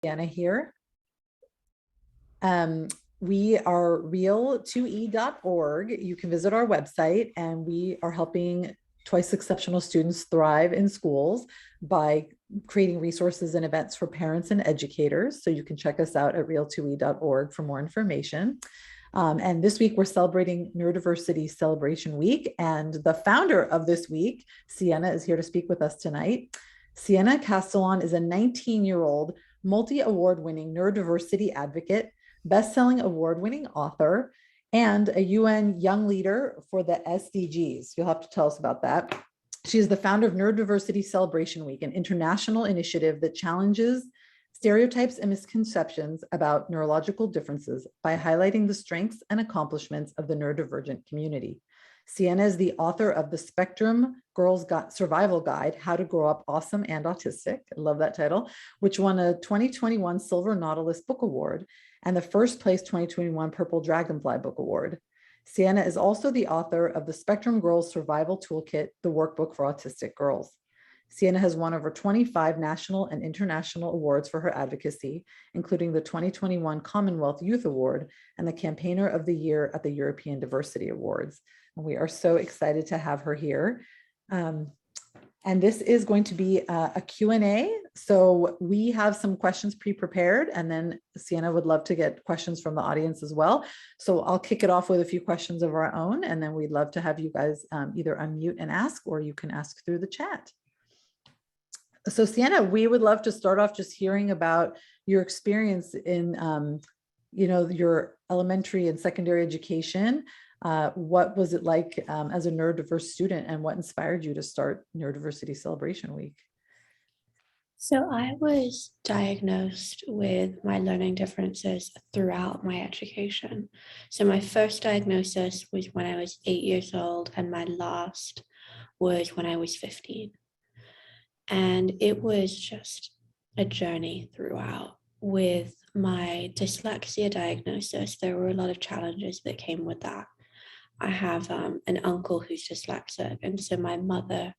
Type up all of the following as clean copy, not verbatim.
Siena here. We are real2e.org. You can visit our website, and we are helping twice exceptional students thrive in schools by creating resources and events for parents and educators. So you can check us out at real2e.org for more information. And this week we're celebrating Neurodiversity Celebration Week. And the founder of this week, Siena, is here to speak with us tonight. Siena Castellon is a 19-year-old multi-award-winning neurodiversity advocate, best-selling award-winning author, and a UN Young Leader for the SDGs. You'll have to tell us about that. She is the founder of Neurodiversity Celebration Week, an international initiative that challenges stereotypes and misconceptions about neurological differences by highlighting the strengths and accomplishments of the neurodivergent community. Siena is the author of the Spectrum Girls Survival Guide, How to Grow Up Awesome and Autistic. I love that title, which won a 2021 Silver Nautilus Book Award and the first place 2021 Purple Dragonfly Book Award. Siena is also the author of the Spectrum Girls Survival Toolkit, the workbook for autistic girls. Siena has won over 25 national and international awards for her advocacy, including the 2021 Commonwealth Youth Award and the Campaigner of the Year at the European Diversity Awards. And we are so excited to have her here. And this is going to be a Q&A. So we have some questions pre-prepared, and then Siena would love to get questions from the audience as well. So I'll kick it off with a few questions of our own, and then we'd love to have you guys either unmute and ask, or you can ask through the chat. So Siena, we would love to start off just hearing about your experience in, your elementary and secondary education. What was it like as a neurodiverse student, and what inspired you to start Neurodiversity Celebration Week? So I was diagnosed with my learning differences throughout my education. So my first diagnosis was when I was 8 years old, and my last was when I was 15. And it was just a journey throughout. With my dyslexia diagnosis, there were a lot of challenges that came with that. I have an uncle who's dyslexic, and so my mother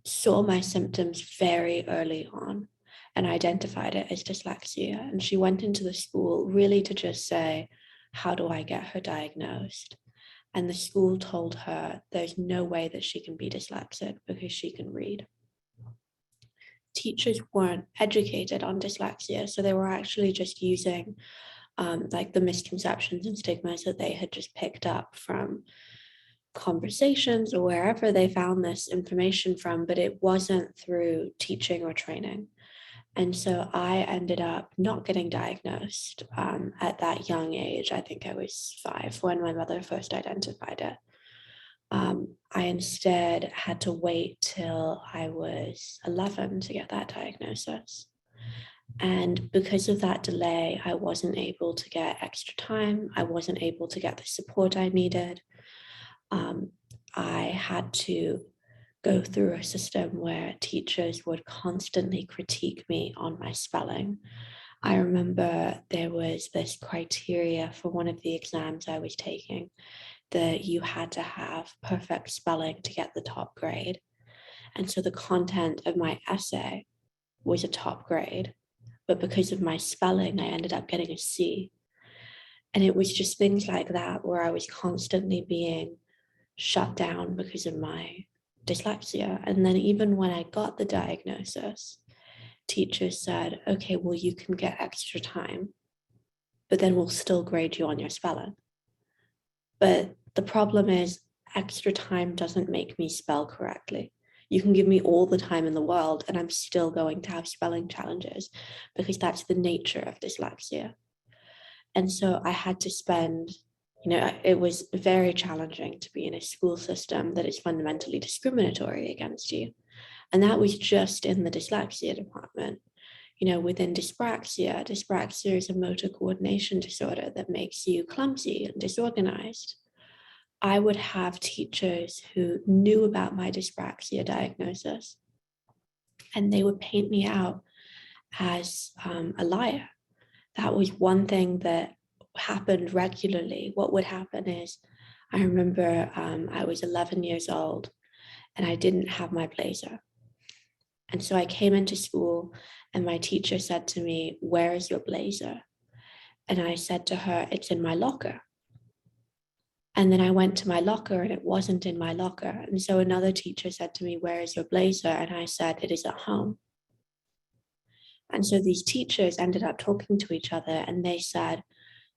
saw my symptoms very early on and identified it as dyslexia. And she went into the school really to just say, how do I get her diagnosed? And the school told her there's no way that she can be dyslexic because she can read. Teachers weren't educated on dyslexia, so they were actually just using like the misconceptions and stigmas that they had just picked up from conversations or wherever they found this information from, but it wasn't through teaching or training. And so I ended up not getting diagnosed at that young age. I think I was 5 when my mother first identified it. I instead had to wait till I was 11 to get that diagnosis. And because of that delay, I wasn't able to get extra time. I wasn't able to get the support I needed. I had to go through a system where teachers would constantly critique me on my spelling. I remember there was this criteria for one of the exams I was taking that you had to have perfect spelling to get the top grade. And so the content of my essay was a top grade, but because of my spelling, I ended up getting a C. And it was just things like that where I was constantly being shut down because of my dyslexia. And then even when I got the diagnosis, teachers said, okay, well, you can get extra time, but then we'll still grade you on your spelling. But the problem is extra time doesn't make me spell correctly. You can give me all the time in the world and I'm still going to have spelling challenges because that's the nature of dyslexia. And so I had to spend, it was very challenging to be in a school system that is fundamentally discriminatory against you. And that was just in the dyslexia department. Within dyspraxia is a motor coordination disorder that makes you clumsy and disorganized. I would have teachers who knew about my dyspraxia diagnosis, and they would paint me out as a liar. That was one thing that happened regularly. What would happen is, I remember I was 11 years old and I didn't have my blazer. And so I came into school and my teacher said to me, "Where is your blazer?" And I said to her, "It's in my locker." And then I went to my locker and it wasn't in my locker. And so another teacher said to me, "Where is your blazer?" And I said, "It is at home." And so these teachers ended up talking to each other and they said,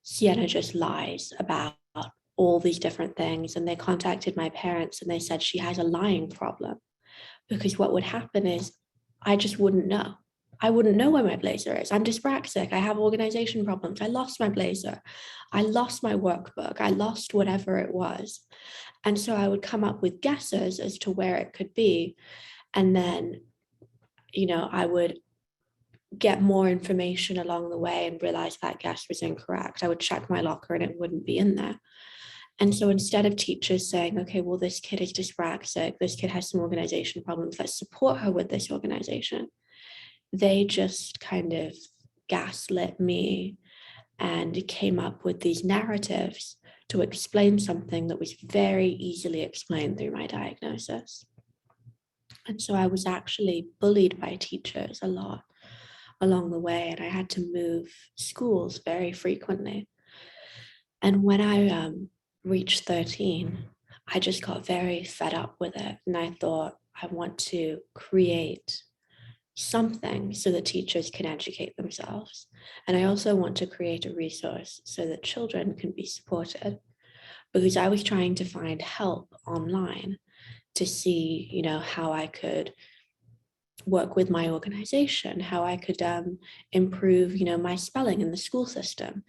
"Siena just lies about all these different things." And they contacted my parents and they said, "She has a lying problem." Because what would happen is I just wouldn't know. I wouldn't know where my blazer is. I'm dyspraxic. I have organization problems. I lost my blazer. I lost my workbook. I lost whatever it was. And so I would come up with guesses as to where it could be. And then, I would get more information along the way and realize that guess was incorrect. I would check my locker and it wouldn't be in there. And so instead of teachers saying, "Okay, well, this kid is dyspraxic, this kid has some organization problems, let's support her with this organization," they just kind of gaslit me and came up with these narratives to explain something that was very easily explained through my diagnosis. And so I was actually bullied by teachers a lot along the way, and I had to move schools very frequently. And when I reached 13, I just got very fed up with it. And I thought, I want to create something so that teachers can educate themselves. And I also want to create a resource so that children can be supported, because I was trying to find help online to see, how I could work with my organization, how I could improve, my spelling in the school system,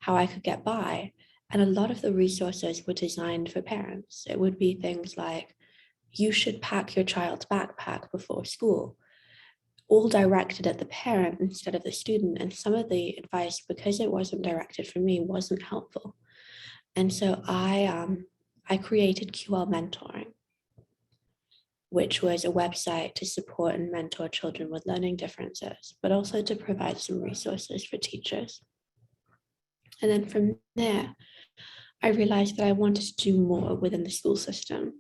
how I could get by. And a lot of the resources were designed for parents. It would be things like, you should pack your child's backpack before school, all directed at the parent instead of the student. And some of the advice, because it wasn't directed for me, wasn't helpful. And so I created QL Mentoring, which was a website to support and mentor children with learning differences, but also to provide some resources for teachers. And then from there, I realized that I wanted to do more within the school system.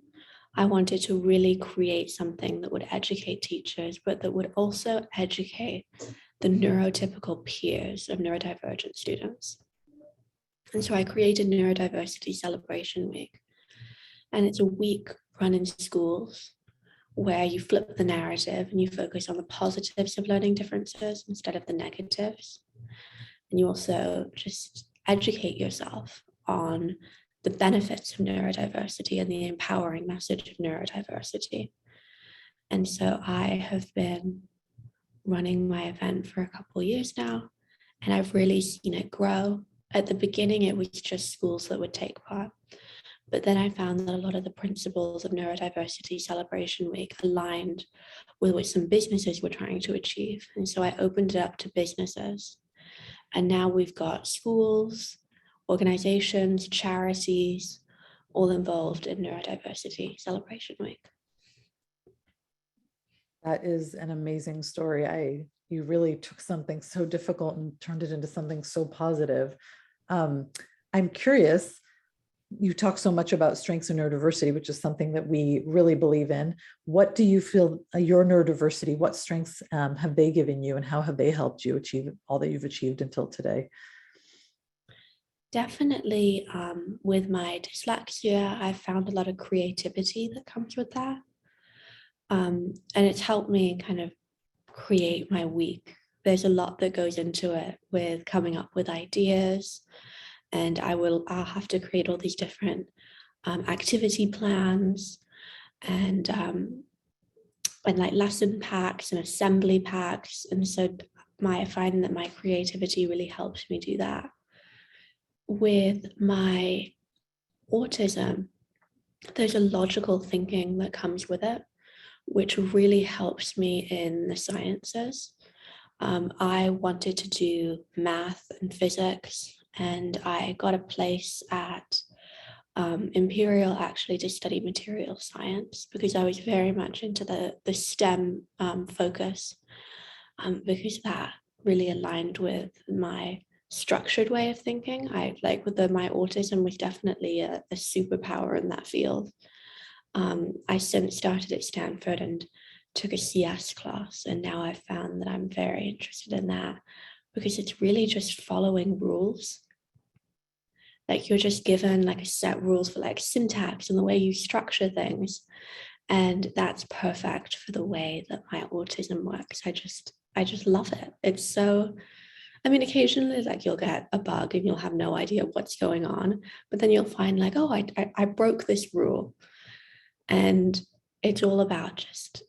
I wanted to really create something that would educate teachers, but that would also educate the neurotypical peers of neurodivergent students. And so I created Neurodiversity Celebration Week. And it's a week run in schools where you flip the narrative and you focus on the positives of learning differences instead of the negatives. And you also just educate yourself on the benefits of neurodiversity and the empowering message of neurodiversity. And so I have been running my event for a couple of years now, and I've really seen it grow. At the beginning, it was just schools that would take part. But then I found that a lot of the principles of Neurodiversity Celebration Week aligned with what some businesses were trying to achieve. And so I opened it up to businesses. And now we've got schools, organizations, charities, all involved in Neurodiversity Celebration Week. That is an amazing story. You really took something so difficult and turned it into something so positive. I'm curious, you talk so much about strengths and neurodiversity, which is something that we really believe in. What do you feel your neurodiversity, what strengths have they given you and how have they helped you achieve all that you've achieved until today? Definitely with my dyslexia, I've found a lot of creativity that comes with that. And it's helped me kind of create my week. There's a lot that goes into it with coming up with ideas, and I'll have to create all these different activity plans and like lesson packs and assembly packs. And so I find that my creativity really helps me do that. With my autism, there's a logical thinking that comes with it, which really helps me in the sciences. I wanted to do math and physics, and I got a place at Imperial actually to study material science because I was very much into the STEM focus, because that really aligned with my structured way of thinking. My autism was definitely a superpower in that field. I since started at Stanford and took a CS class, and now I've found that I'm very interested in that because it's really just following rules. Like you're just given like a set rules for like syntax and the way you structure things. And that's perfect for the way that my autism works. I just love it. It's so, I mean, occasionally like you'll get a bug and you'll have no idea what's going on, but then you'll find like, oh, I broke this rule. And it's all about just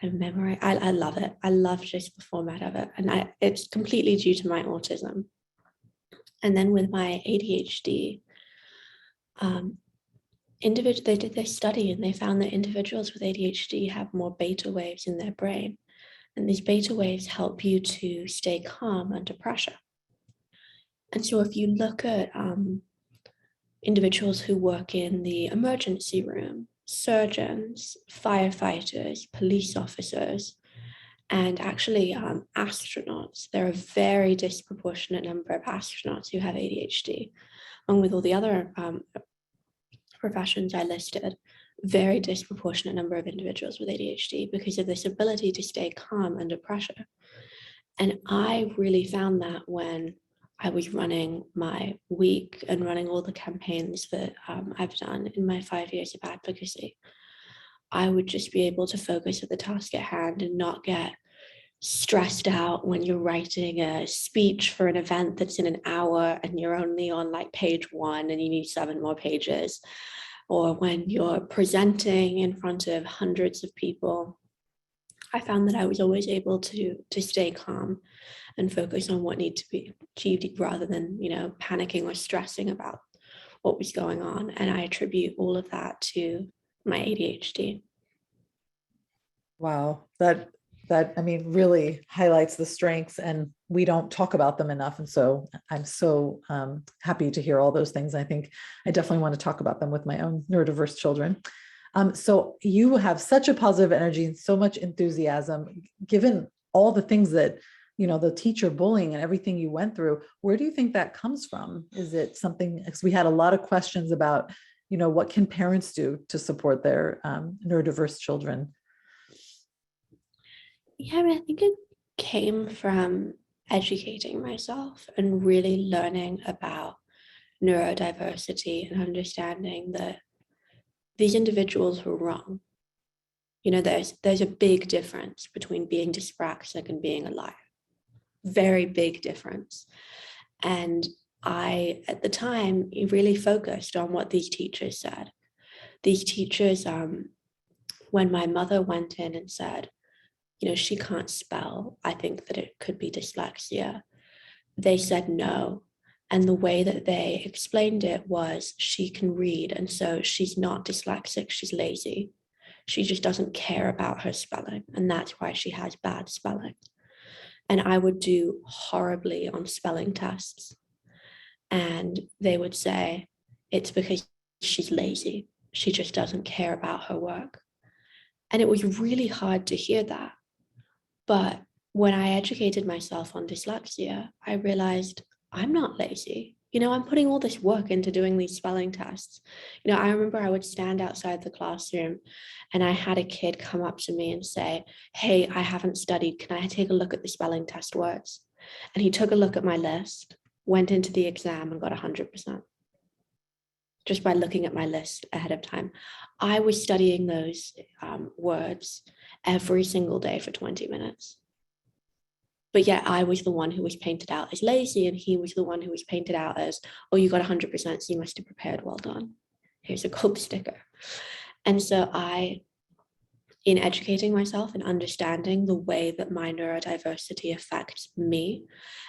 kind of memory. I love it. I love just the format of it. And it's completely due to my autism. And then with my ADHD, they did this study and they found that individuals with ADHD have more beta waves in their brain. And these beta waves help you to stay calm under pressure. And so if you look at individuals who work in the emergency room, surgeons, firefighters, police officers, and actually astronauts, there are a very disproportionate number of astronauts who have ADHD, along with all the other professions I listed, very disproportionate number of individuals with ADHD because of this ability to stay calm under pressure. And I really found that when I was running my week and running all the campaigns that I've done in my 5 years of advocacy, I would just be able to focus at the task at hand and not get stressed out when you're writing a speech for an event that's in an hour and you're only on like page 1 and you need 7 more pages, or when you're presenting in front of hundreds of people. I found that I was always able to stay calm and focus on what needed to be achieved rather than, panicking or stressing about what was going on. And I attribute all of that to my ADHD. Wow, that I mean really highlights the strengths, and we don't talk about them enough. And so I'm so happy to hear all those things. I think I definitely want to talk about them with my own neurodiverse children. So you have such a positive energy and so much enthusiasm, given all the things that, the teacher bullying and everything you went through. Where do you think that comes from? Is it something, because we had a lot of questions about, what can parents do to support their neurodiverse children? Yeah, I mean, I think it came from educating myself and really learning about neurodiversity and understanding that these individuals were wrong. There's a big difference between being dyspraxic and being a liar. Very big difference. And I, at the time, really focused on what these teachers said. These teachers, when my mother went in and said, she can't spell, I think that it could be dyslexia, they said no. And the way that they explained it was she can read, and so she's not dyslexic, she's lazy. She just doesn't care about her spelling, and that's why she has bad spelling. And I would do horribly on spelling tests. And they would say, it's because she's lazy. She just doesn't care about her work. And it was really hard to hear that. But when I educated myself on dyslexia, I realized I'm not lazy. I'm putting all this work into doing these spelling tests. I remember I would stand outside the classroom and I had a kid come up to me and say, hey, I haven't studied. Can I take a look at the spelling test words? And he took a look at my list, went into the exam and got 100%. Just by looking at my list ahead of time. I was studying those words every single day for 20 minutes. But yet I was the one who was painted out as lazy, and he was the one who was painted out as, oh, you got 100%, so you must have prepared, well done. Here's a gold sticker. And so in educating myself and understanding the way that my neurodiversity affects me,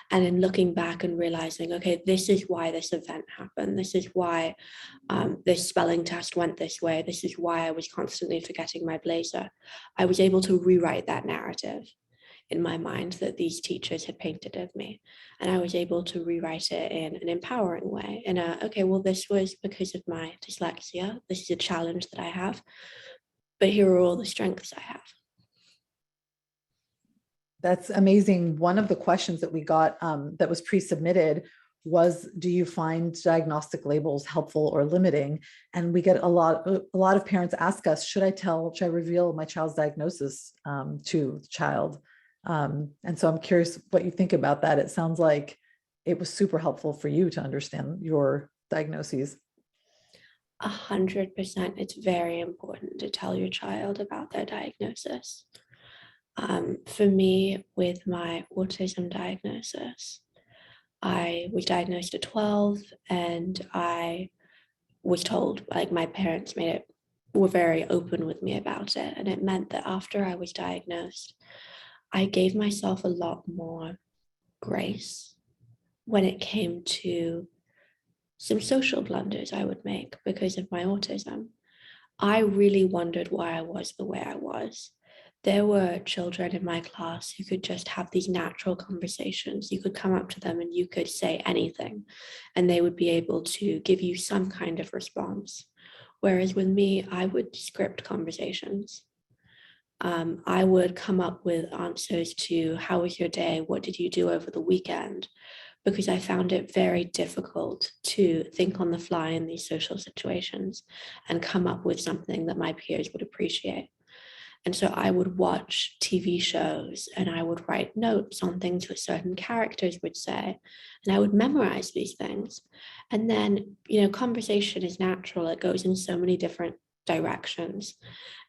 and in looking back and realizing, okay, this is why this event happened. This is why this spelling test went this way. This is why I was constantly forgetting my blazer. I was able to rewrite that narrative in my mind that these teachers had painted of me. And I was able to rewrite it in an empowering way. Okay, well, this was because of my dyslexia. This is a challenge that I have, but here are all the strengths I have. That's amazing. One of the questions that we got that was pre-submitted was, do you find diagnostic labels helpful or limiting? And we get a lot of parents ask us, should I reveal my child's diagnosis to the child? And so I'm curious what you think about that. It sounds like it was super helpful for you to understand your diagnoses. 100%. It's very important to tell your child about their diagnosis. For me, with my autism diagnosis, I was diagnosed at 12, and I was told, like, my parents were very open with me about it. And it meant that after I was diagnosed, I gave myself a lot more grace when it came to some social blunders I would make because of my autism. I really wondered why I was the way I was. There were children in my class who could just have these natural conversations. You could come up to them and you could say anything, and they would be able to give you some kind of response. Whereas with me, I would script conversations. I would come up with answers to, how was your day? What did you do over the weekend? Because I found it very difficult to think on the fly in these social situations and come up with something that my peers would appreciate. And so I would watch TV shows and I would write notes on things that certain characters would say. And I would memorize these things. And then, conversation is natural. It goes in so many different directions.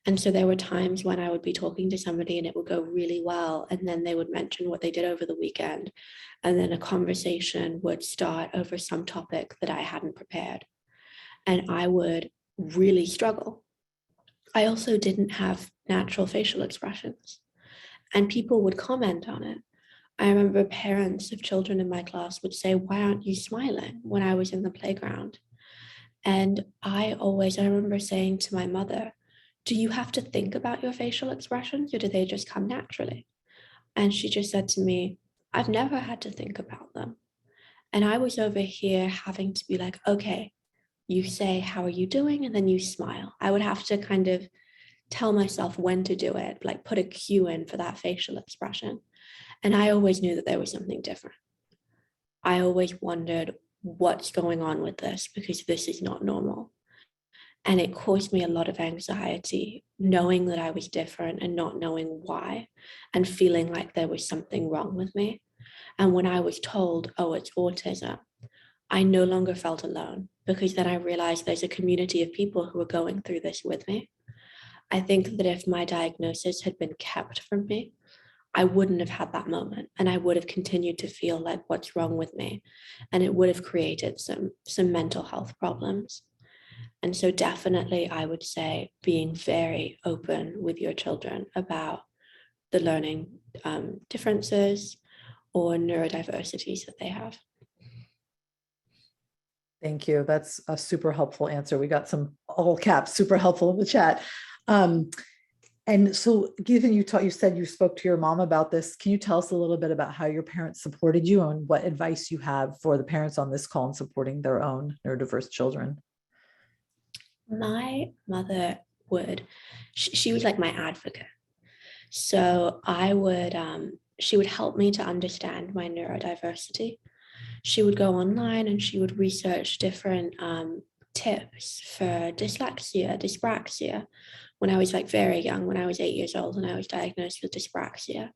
And so there were times when I would be talking to somebody and it would go really well. And then they would mention what they did over the weekend. And then a conversation would start over some topic that I hadn't prepared. And I would really struggle. I also didn't have natural facial expressions, and people would comment on it. I remember parents of children in my class would say, "Why aren't you smiling?" when I was in the playground. And I remember saying to my mother, "Do you have to think about your facial expressions, or do they just come naturally?" And she just said to me, "I've never had to think about them." And I was over here having to be like, okay, you say, "How are you doing?" And then you smile. I would have to kind of tell myself when to do it, like put a cue in for that facial expression. And I always knew that there was something different. I always wondered, what's going on with this, because this is not normal. And it caused me a lot of anxiety, knowing that I was different and not knowing why, and feeling like there was something wrong with me. And when I was told, oh, it's autism, I no longer felt alone, because then I realized there's a community of people who are going through this with me. I think that if my diagnosis had been kept from me, I wouldn't have had that moment, and I would have continued to feel like, what's wrong with me? And it would have created some mental health problems. And so definitely I would say being very open with your children about the learning differences or neurodiversities that they have. Thank you. That's a super helpful answer. We got some all caps, super helpful in the chat. And so given you said you spoke to your mom about this, can you tell us a little bit about how your parents supported you and what advice you have for the parents on this call in supporting their own neurodiverse children? My mother she was like my advocate. So she would help me to understand my neurodiversity. She would go online and she would research different tips for dyslexia, dyspraxia. When I was like very young, when I was 8 years old and I was diagnosed with dyspraxia,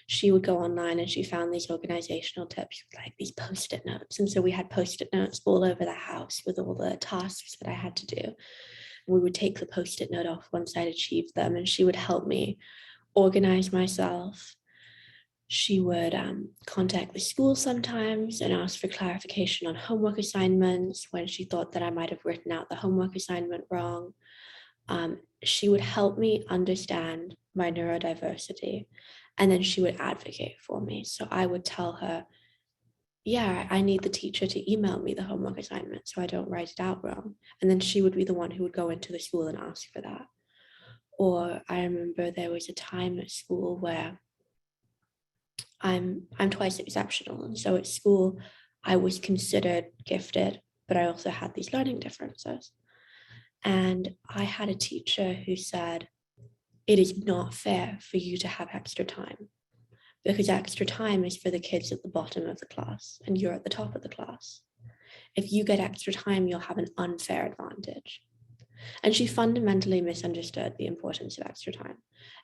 she would go online and she found these organizational tips, like these post-it notes. And so we had post-it notes all over the house with all the tasks that I had to do. We would take the post-it note off once I'd achieved them, and she would help me organize myself. She would contact the school sometimes and ask for clarification on homework assignments when she thought that I might have written out the homework assignment wrong. She would help me understand my neurodiversity, and then she would advocate for me. So I would tell her, yeah, I need the teacher to email me the homework assignment so I don't write it out wrong. And then she would be the one who would go into the school and ask for that. Or I remember there was a time at school where I'm twice exceptional. And so at school, I was considered gifted, but I also had these learning differences. And I had a teacher who said, it is not fair for you to have extra time, because extra time is for the kids at the bottom of the class and you're at the top of the class. If you get extra time, you'll have an unfair advantage. And she fundamentally misunderstood the importance of extra time.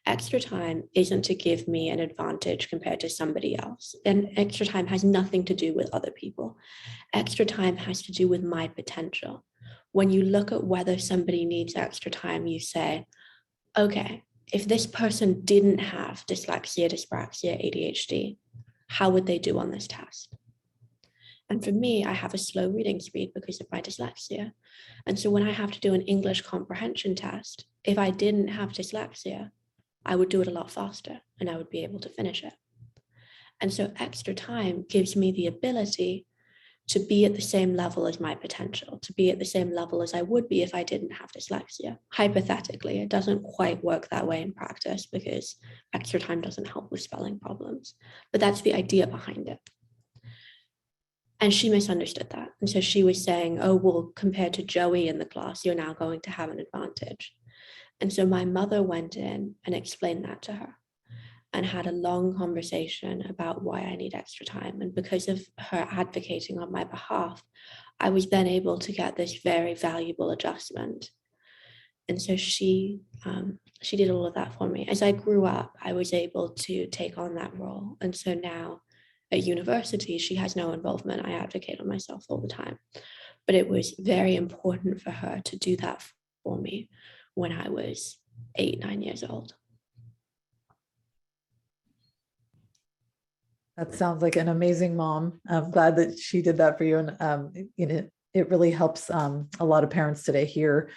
Extra time isn't to give me an advantage compared to somebody else. And extra time has nothing to do with other people. Extra time has to do with my potential. When you look at whether somebody needs extra time, you say, okay, if this person didn't have dyslexia, dyspraxia, ADHD, how would they do on this test? And for me, I have a slow reading speed because of my dyslexia. And so when I have to do an English comprehension test, if I didn't have dyslexia, I would do it a lot faster and I would be able to finish it. And so extra time gives me the ability to be at the same level as my potential, to be at the same level as I would be if I didn't have dyslexia. Hypothetically, it doesn't quite work that way in practice because extra time doesn't help with spelling problems, but that's the idea behind it. And she misunderstood that. And so she was saying, oh, well, compared to Joey in the class, you're now going to have an advantage. And so my mother went in and explained that to her and had a long conversation about why I need extra time. And because of her advocating on my behalf, I was then able to get this very valuable adjustment. And so she did all of that for me. As I grew up, I was able to take on that role. And so now at university, she has no involvement. I advocate on myself all the time. But it was very important for her to do that for me when I was 8, 9 years old. That sounds like an amazing mom. I'm glad that she did that for you. And it really helps a lot of parents today hear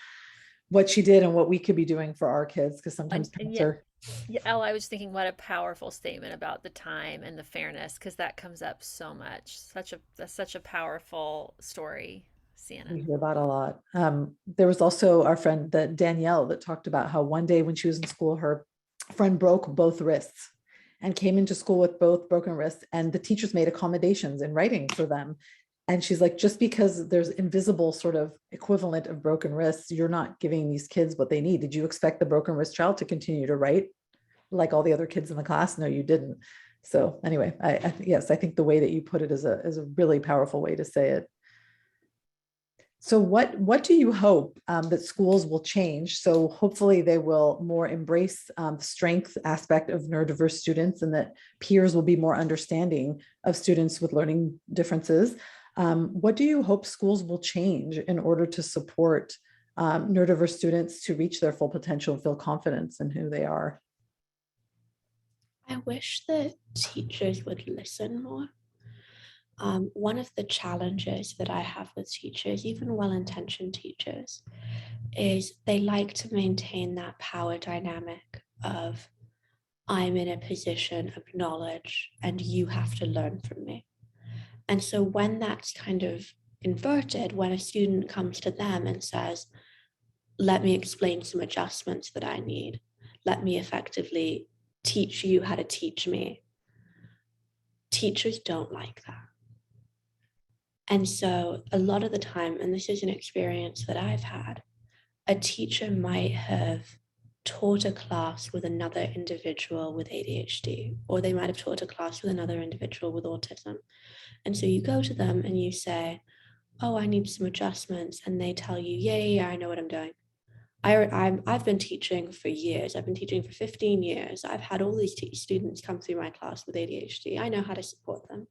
what she did and what we could be doing for our kids, because sometimes parents are. Yeah, oh, I was thinking what a powerful statement about the time and the fairness, because that comes up so much. That's such a powerful story, Siena. We hear that a lot. There was also our friend Danielle that talked about how one day when she was in school, her friend broke both wrists and came into school with both broken wrists, and the teachers made accommodations in writing for them. And she's like, just because there's invisible sort of equivalent of broken wrists, you're not giving these kids what they need. Did you expect the broken wrist child to continue to write like all the other kids in the class? No, you didn't. So anyway, yes, I think the way that you put it is a really powerful way to say it. So what do you hope that schools will change? So hopefully they will more embrace the strength aspect of neurodiverse students, and that peers will be more understanding of students with learning differences. What do you hope schools will change in order to support neurodiverse students to reach their full potential and feel confidence in who they are? I wish that teachers would listen more. One of the challenges that I have with teachers, even well-intentioned teachers, is they like to maintain that power dynamic of I'm in a position of knowledge and you have to learn from me. And so when that's kind of inverted, when a student comes to them and says, let me explain some adjustments that I need, let me effectively teach you how to teach me, teachers don't like that. And so a lot of the time, and this is an experience that I've had, a teacher might have taught a class with another individual with ADHD, or they might have taught a class with another individual with autism. And so you go to them and you say, oh, I need some adjustments. And they tell you, yeah, I know what I'm doing. I've been teaching for years. I've been teaching for 15 years. I've had all these students come through my class with ADHD. I know how to support them.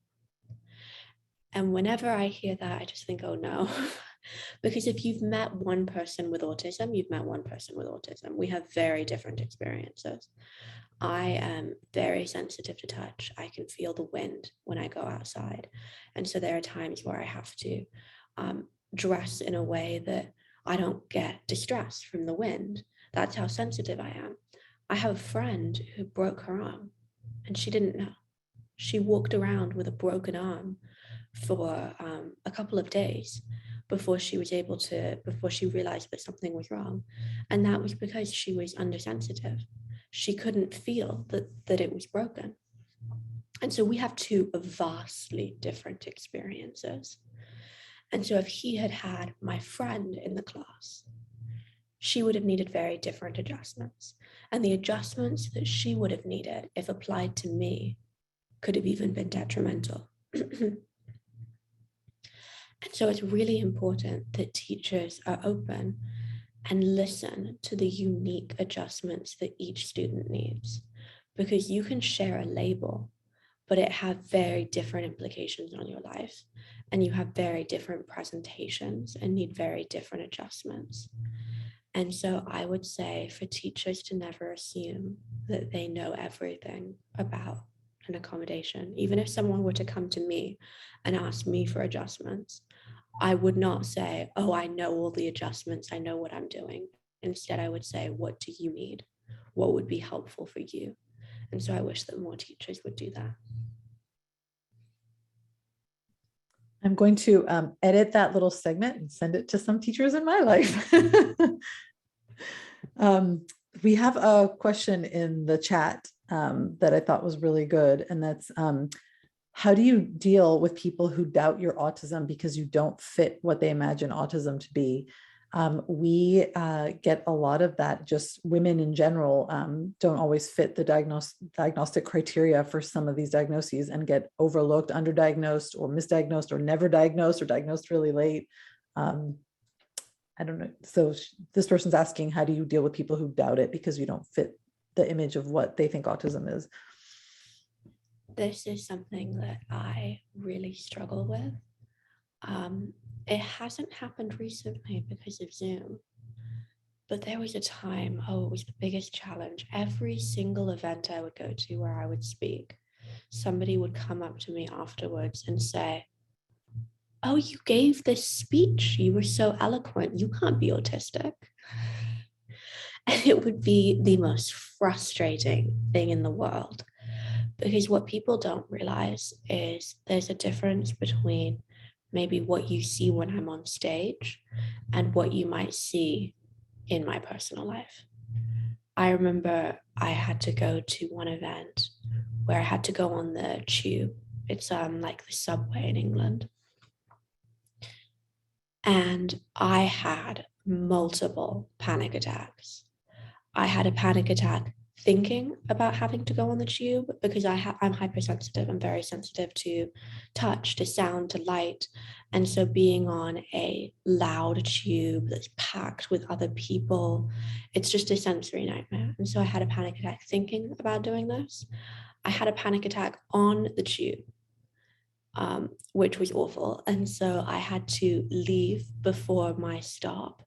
And whenever I hear that, I just think, oh no, because if you've met one person with autism, you've met one person with autism. We have very different experiences. I am very sensitive to touch. I can feel the wind when I go outside. And so there are times where I have to dress in a way that I don't get distressed from the wind. That's how sensitive I am. I have a friend who broke her arm and she didn't know. She walked around with a broken arm for a couple of days before she realized that something was wrong. And that was because she was undersensitive. She couldn't feel that it was broken. And so we have two vastly different experiences. And so if he had had my friend in the class, she would have needed very different adjustments. And the adjustments that she would have needed, if applied to me, could have even been detrimental. And so it's really important that teachers are open and listen to the unique adjustments that each student needs, because you can share a label, but it have very different implications on your life, and you have very different presentations and need very different adjustments. And so I would say for teachers to never assume that they know everything about an accommodation. Even if someone were to come to me and ask me for adjustments, I would not say, oh, I know all the adjustments, I know what I'm doing. Instead, I would say, what do you need? What would be helpful for you? And so I wish that more teachers would do that. I'm going to edit that little segment and send it to some teachers in my life. We have a question in the chat that I thought was really good. And that's, how do you deal with people who doubt your autism because you don't fit what they imagine autism to be? We get a lot of that. Just women in general don't always fit the diagnostic criteria for some of these diagnoses and get overlooked, underdiagnosed, or misdiagnosed, or never diagnosed, or diagnosed really late. I don't know. So this person's asking, how do you deal with people who doubt it because you don't fit the image of what they think autism is? This is something that I really struggle with. It hasn't happened recently because of Zoom, but there was a time, it was the biggest challenge. Every single event I would go to where I would speak, somebody would come up to me afterwards and say, oh, you gave this speech, you were so eloquent, you can't be autistic. And it would be the most frustrating thing in the world, because what people don't realize is there's a difference between maybe what you see when I'm on stage and what you might see in my personal life. I remember I had to go to one event where I had to go on the tube. It's like the subway in England. And I had multiple panic attacks. I had a panic attack thinking about having to go on the tube because I'm hypersensitive. I'm very sensitive to touch, to sound, to light. And so being on a loud tube that's packed with other people, it's just a sensory nightmare. And so I had a panic attack thinking about doing this. I had a panic attack on the tube, which was awful. And so I had to leave before my stop,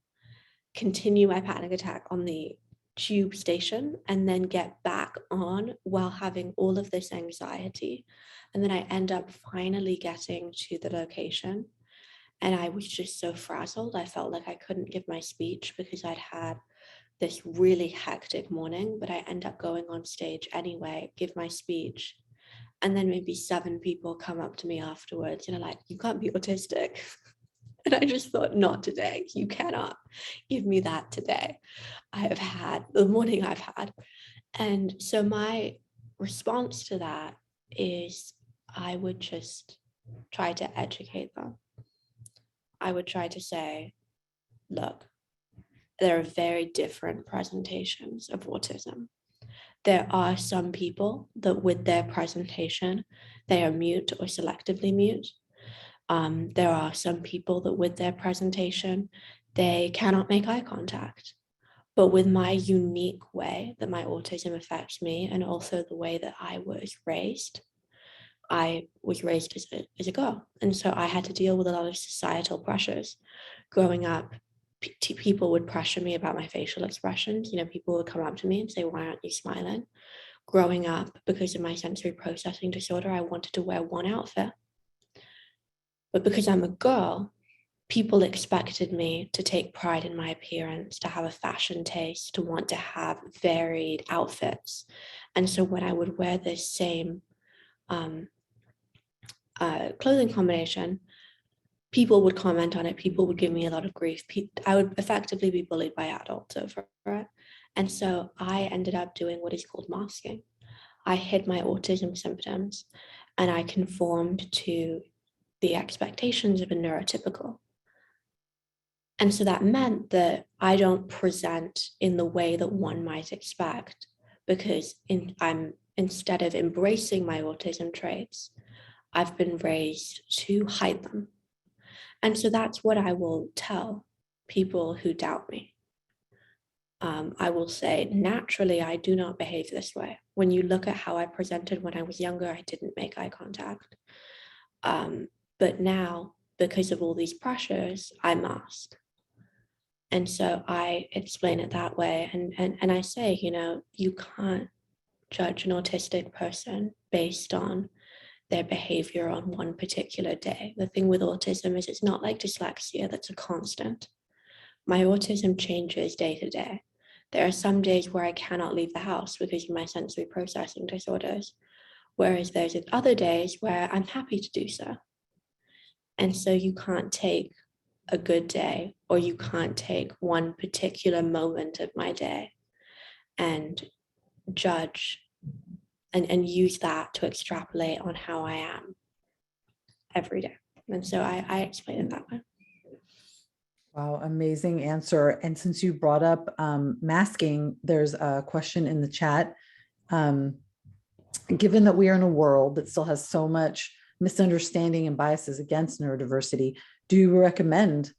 continue my panic attack on the tube station, and then get back on while having all of this anxiety. And then I end up finally getting to the location, and I was just so frazzled. I felt like I couldn't give my speech because I'd had this really hectic morning, but I end up going on stage anyway, give my speech. And then maybe 7 people come up to me afterwards and are like, you can't be autistic. And I just thought, not today. You cannot give me that today. I have had the morning I've had. And so my response to that is I would just try to educate them. I would try to say, look, there are very different presentations of autism. There are some people that with their presentation, they are mute or selectively mute. There are some people that with their presentation, they cannot make eye contact. But with my unique way that my autism affects me, and also the way that I was raised as a girl. And so I had to deal with a lot of societal pressures. Growing up, people would pressure me about my facial expressions. People would come up to me and say, why aren't you smiling? Growing up, because of my sensory processing disorder, I wanted to wear one outfit. But because I'm a girl, people expected me to take pride in my appearance, to have a fashion taste, to want to have varied outfits. And so when I would wear this same clothing combination, people would comment on it. People would give me a lot of grief. I would effectively be bullied by adults over it. And so I ended up doing what is called masking. I hid my autism symptoms and I conformed to the expectations of a neurotypical. And so that meant that I don't present in the way that one might expect because instead of embracing my autism traits, I've been raised to hide them. And so that's what I will tell people who doubt me. I will say, naturally, I do not behave this way. When you look at how I presented when I was younger, I didn't make eye contact. But now, because of all these pressures, I must. And so I explain it that way. And I say, you can't judge an autistic person based on their behavior on one particular day. The thing with autism is it's not like dyslexia that's a constant. My autism changes day to day. There are some days where I cannot leave the house because of my sensory processing disorders, whereas there's other days where I'm happy to do so. And so you can't take a good day, or you can't take one particular moment of my day and judge and use that to extrapolate on how I am every day. And so I explain it that way. Wow, amazing answer. And since you brought up masking, there's a question in the chat. Given that we are in a world that still has so much misunderstanding and biases against neurodiversity, do you recommend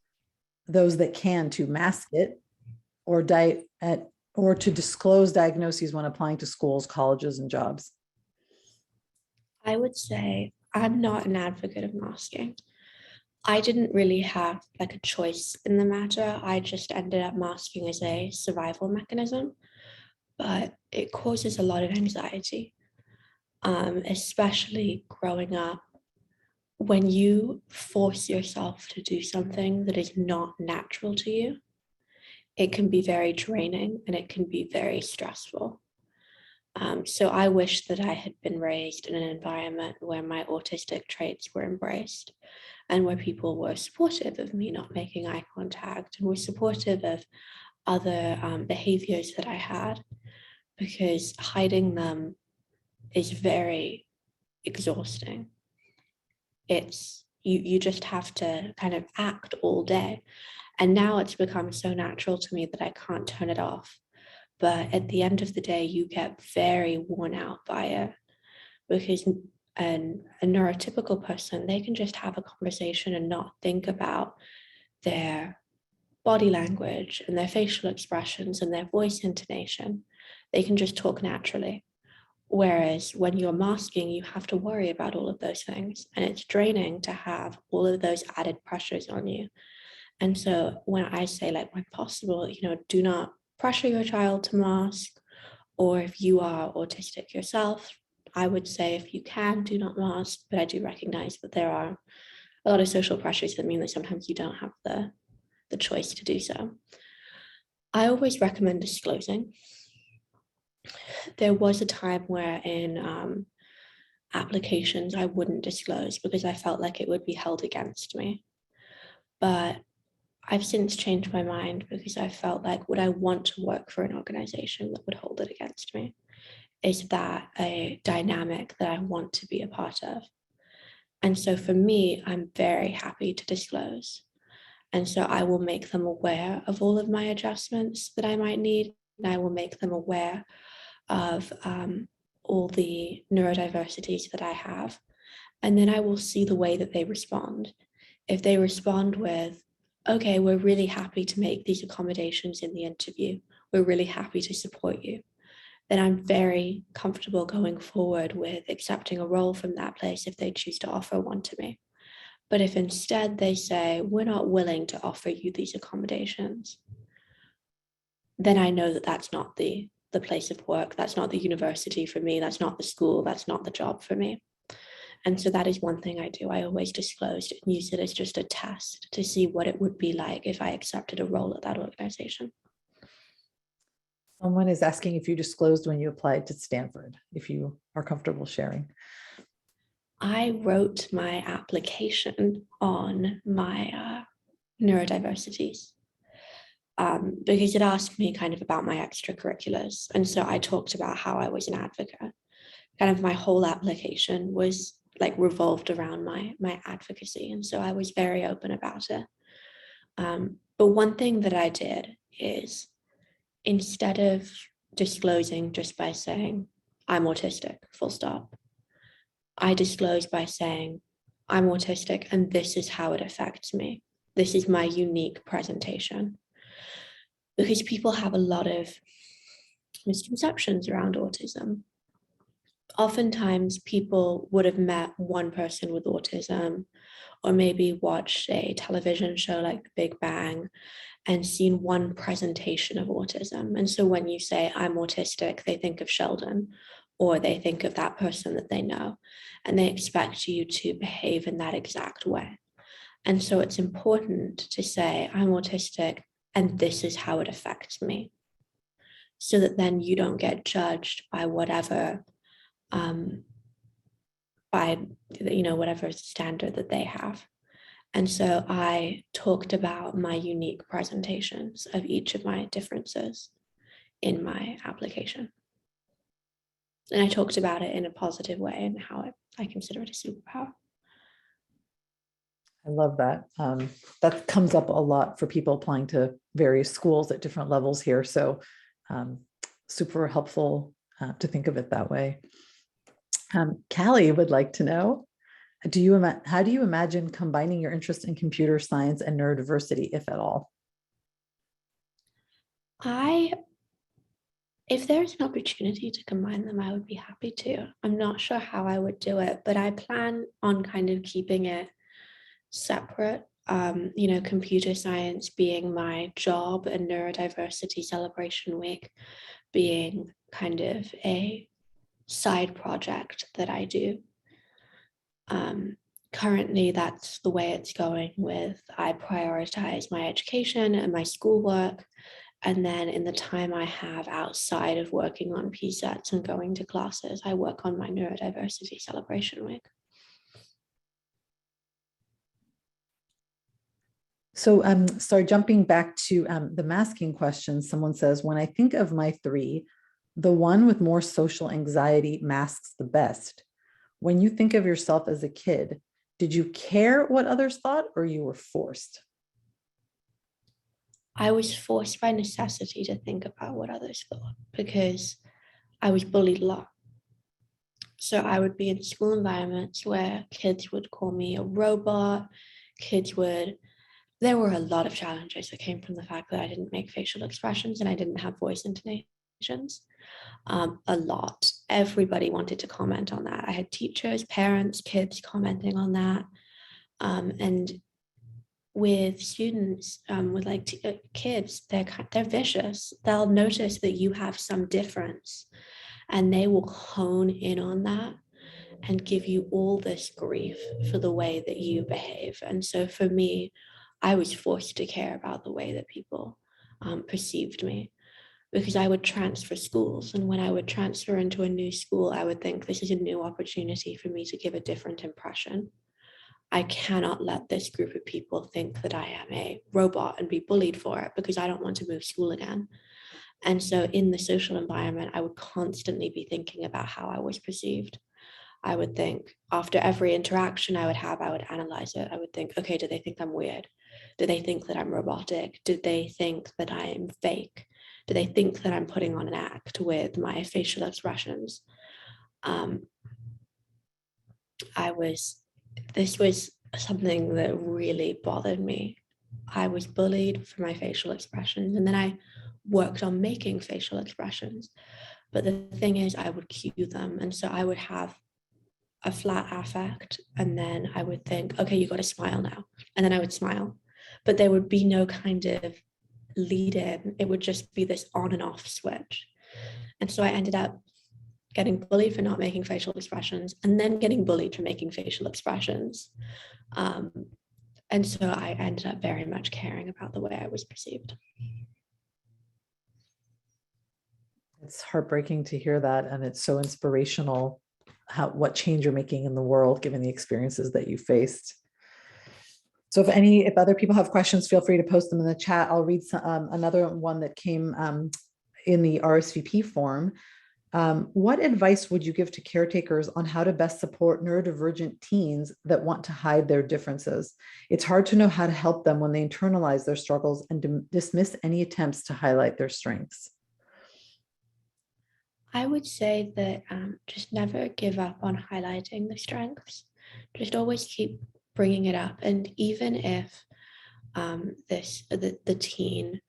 those that can to mask it or to disclose diagnoses when applying to schools, colleges, and jobs? I would say I'm not an advocate of masking. I didn't really have like a choice in the matter. I just ended up masking as a survival mechanism, but it causes a lot of anxiety, especially growing up. When you force yourself to do something that is not natural to you, it can be very draining and it can be very stressful. So I wish that I had been raised in an environment where my autistic traits were embraced and where people were supportive of me not making eye contact and were supportive of other behaviors that I had, because hiding them is very exhausting. You just have to kind of act all day. And now it's become so natural to me that I can't turn it off. But at the end of the day, you get very worn out by it, because a neurotypical person, they can just have a conversation and not think about their body language and their facial expressions and their voice intonation. They can just talk naturally. Whereas when you're masking, you have to worry about all of those things. And it's draining to have all of those added pressures on you. And so when I say, like, when possible, do not pressure your child to mask. Or if you are autistic yourself, I would say if you can, do not mask. But I do recognize that there are a lot of social pressures that mean that sometimes you don't have the choice to do so. I always recommend disclosing. There was a time where in applications I wouldn't disclose because I felt like it would be held against me. But I've since changed my mind because I felt like, would I want to work for an organization that would hold it against me? Is that a dynamic that I want to be a part of? And so for me, I'm very happy to disclose. And so I will make them aware of all of my adjustments that I might need. And I will make them aware of all the neurodiversities that I have. And then I will see the way that they respond. If they respond with, okay, we're really happy to make these accommodations in the interview, we're really happy to support you, then I'm very comfortable going forward with accepting a role from that place if they choose to offer one to me. But if instead they say, we're not willing to offer you these accommodations, then I know that that's not the place of work, that's not the university for me, that's not the school, that's not the job for me. And so that is one thing I do. I always disclosed and use it as just a test to see what it would be like if I accepted a role at that organization. Someone is asking if you disclosed when you applied to Stanford, if you are comfortable sharing. I wrote my application on my neurodiversities because it asked me kind of about my extracurriculars. And so I talked about how I was an advocate. Kind of my whole application was like revolved around my advocacy. And so I was very open about it. But one thing that I did is, instead of disclosing just by saying, I'm autistic, full stop. I disclose by saying, I'm autistic and this is how it affects me. This is my unique presentation. Because people have a lot of misconceptions around autism. Oftentimes, people would have met one person with autism, or maybe watched a television show like The Big Bang and seen one presentation of autism. And so when you say, I'm autistic, they think of Sheldon, or they think of that person that they know, and they expect you to behave in that exact way. And so it's important to say, I'm autistic, and this is how it affects me, so that then you don't get judged by whatever, whatever standard that they have. And so I talked about my unique presentations of each of my differences in my application. And I talked about it in a positive way and how I consider it a superpower. I love that. That comes up a lot for people applying to various schools at different levels here. So super helpful to think of it that way. Callie would like to know, how do you imagine combining your interest in computer science and neurodiversity, if at all? If there's an opportunity to combine them, I would be happy to. I'm not sure how I would do it, but I plan on kind of keeping it separate. Computer science being my job and Neurodiversity Celebration Week being kind of a side project that I do. Currently, that's the way it's going with, I prioritize my education and my schoolwork. And then in the time I have outside of working on PSETs and going to classes, I work on my Neurodiversity Celebration Week. So, sorry, jumping back to the masking question, someone says, when I think of my three, the one with more social anxiety masks the best. When you think of yourself as a kid, did you care what others thought, or you were forced? I was forced by necessity to think about what others thought because I was bullied a lot. So I would be in school environments where kids would call me a robot. There were a lot of challenges that came from the fact that I didn't make facial expressions and I didn't have voice intonations. A lot. Everybody wanted to comment on that. I had teachers, parents, kids commenting on that. And with students, kids, they're vicious. They'll notice that you have some difference and they will hone in on that and give you all this grief for the way that you behave. And so for me, I was forced to care about the way that people perceived me, because I would transfer schools. And when I would transfer into a new school, I would think this is a new opportunity for me to give a different impression. I cannot let this group of people think that I am a robot and be bullied for it, because I don't want to move school again. And so in the social environment, I would constantly be thinking about how I was perceived. I would think after every interaction I would analyze it. I would think, okay, do they think I'm weird? Do they think that I'm robotic? Do they think that I am fake? Do they think that I'm putting on an act with my facial expressions? This was something that really bothered me. I was bullied for my facial expressions, and then I worked on making facial expressions. But the thing is, I would cue them. And so I would have a flat affect, and then I would think, okay, you got to smile now. And then I would smile. But there would be no kind of lead in. It would just be this on and off switch. And so I ended up getting bullied for not making facial expressions, and then getting bullied for making facial expressions. And so I ended up very much caring about the way I was perceived. It's heartbreaking to hear that. And it's so inspirational what change you're making in the world, given the experiences that you faced. So if other people have questions, feel free to post them in the chat. I'll read another one that came in the RSVP form. What advice would you give to caretakers on how to best support neurodivergent teens that want to hide their differences? It's hard to know how to help them when they internalize their struggles and dismiss any attempts to highlight their strengths. I would say that just never give up on highlighting the strengths. Just always keep bringing it up. And even if the teen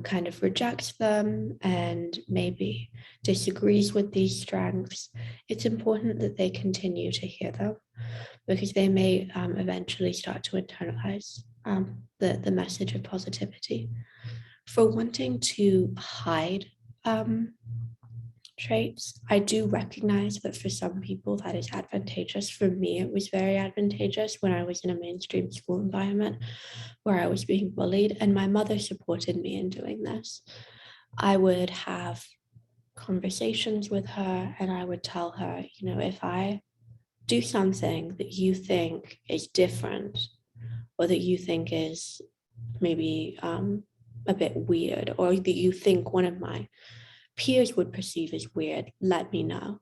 kind of rejects them and maybe disagrees with these strengths, it's important that they continue to hear them, because they may eventually start to internalize the message of positivity. For wanting to hide traits, I do recognize that for some people that is advantageous. For me, it was very advantageous when I was in a mainstream school environment where I was being bullied, and my mother supported me in doing this. I would have conversations with her and I would tell her, if I do something that you think is different or that you think is maybe a bit weird, or that you think one of my peers would perceive as weird, let me know.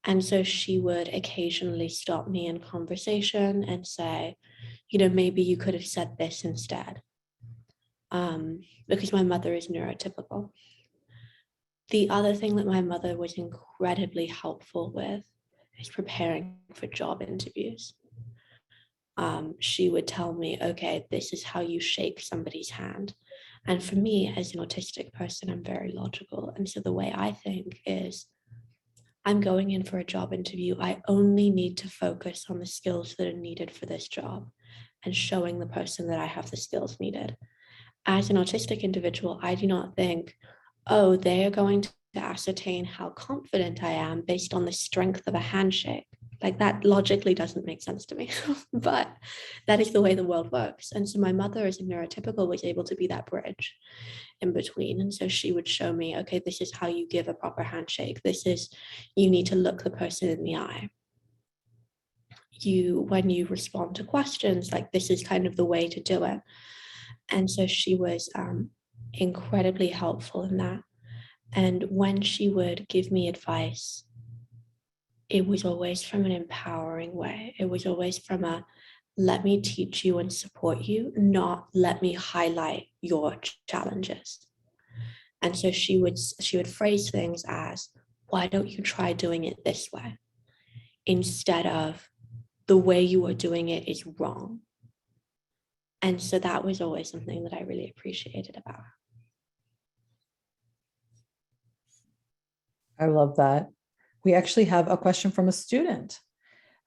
And so she would occasionally stop me in conversation and say, maybe you could have said this instead, because my mother is neurotypical. The other thing that my mother was incredibly helpful with is preparing for job interviews. She would tell me, okay, this is how you shake somebody's hand. And for me, as an autistic person, I'm very logical. And so the way I think is, I'm going in for a job interview. I only need to focus on the skills that are needed for this job and showing the person that I have the skills needed. As an autistic individual, I do not think, oh, they are going to ascertain how confident I am based on the strength of a handshake. Like, that logically doesn't make sense to me, but that is the way the world works. And so my mother, as a neurotypical, was able to be that bridge in between. And so she would show me, okay, this is how you give a proper handshake. This is, you need to look the person in the eye. When you respond to questions, like, this is kind of the way to do it. And so she was incredibly helpful in that. And when she would give me advice, it was always from an empowering way. It was always from a, let me teach you and support you, not let me highlight your challenges. And so she would phrase things as, why don't you try doing it this way? Instead of, the way you are doing it is wrong. And so that was always something that I really appreciated about her. I love that. We actually have a question from a student.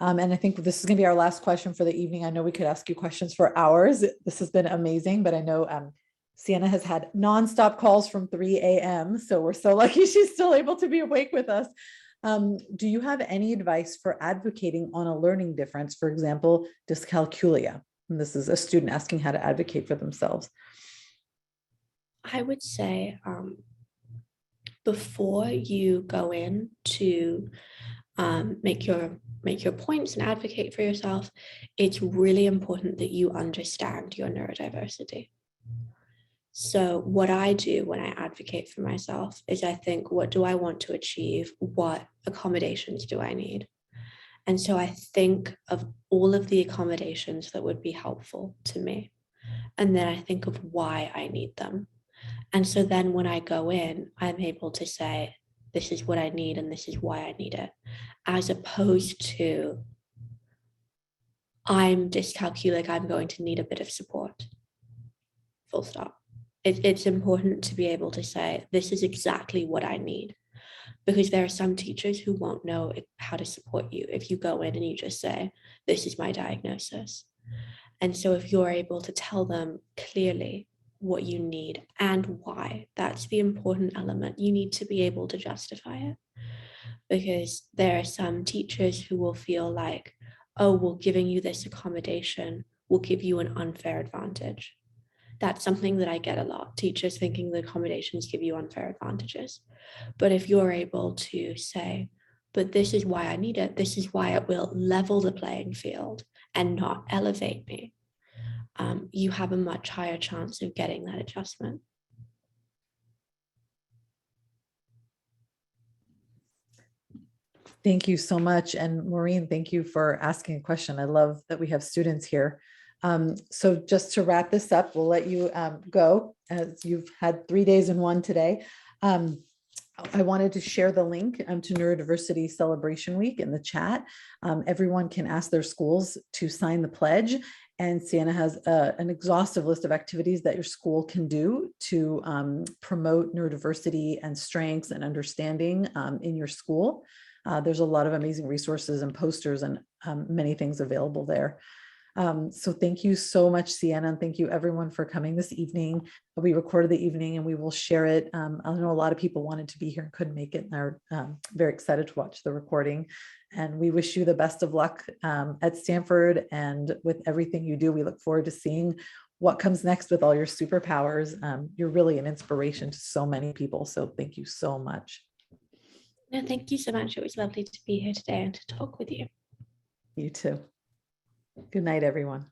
And I think this is going to be our last question for the evening. I know we could ask you questions for hours. This has been amazing, but I know Siena has had nonstop calls from 3 a.m. So we're so lucky she's still able to be awake with us. Do you have any advice for advocating on a learning difference, for example, dyscalculia? And this is a student asking how to advocate for themselves. I would say before you go in to make your points and advocate for yourself, it's really important that you understand your neurodiversity. So what I do when I advocate for myself is I think, what do I want to achieve? What accommodations do I need? And so I think of all of the accommodations that would be helpful to me. And then I think of why I need them. And so then when I go in, I'm able to say, this is what I need and this is why I need it, as opposed to, I'm dyscalculic, I'm going to need a bit of support. Full stop. It's important to be able to say, this is exactly what I need. Because there are some teachers who won't know how to support you if you go in and you just say, this is my diagnosis. And so if you're able to tell them clearly what you need and why, that's the important element. You need to be able to justify it. Because there are some teachers who will feel like, oh, well, giving you this accommodation will give you an unfair advantage. That's something that I get a lot, teachers thinking the accommodations give you unfair advantages. But if you're able to say, but this is why I need it, this is why it will level the playing field and not elevate me, you have a much higher chance of getting that adjustment. Thank you so much. And Maureen, thank you for asking a question. I love that we have students here. So just to wrap this up, we'll let you go, as you've had 3 days in one today. I wanted to share the link to Neurodiversity Celebration Week in the chat. Everyone can ask their schools to sign the pledge, and Siena has an exhaustive list of activities that your school can do to promote neurodiversity and strengths and understanding in your school. There's a lot of amazing resources and posters and many things available there. So thank you so much, Siena, and thank you everyone for coming this evening. We recorded the evening and we will share it. I know a lot of people wanted to be here and couldn't make it, and are very excited to watch the recording. And we wish you the best of luck at Stanford and with everything you do. We look forward to seeing what comes next with all your superpowers. You're really an inspiration to so many people. So thank you so much. No, thank you so much. It was lovely to be here today and to talk with you. You too. Good night, everyone.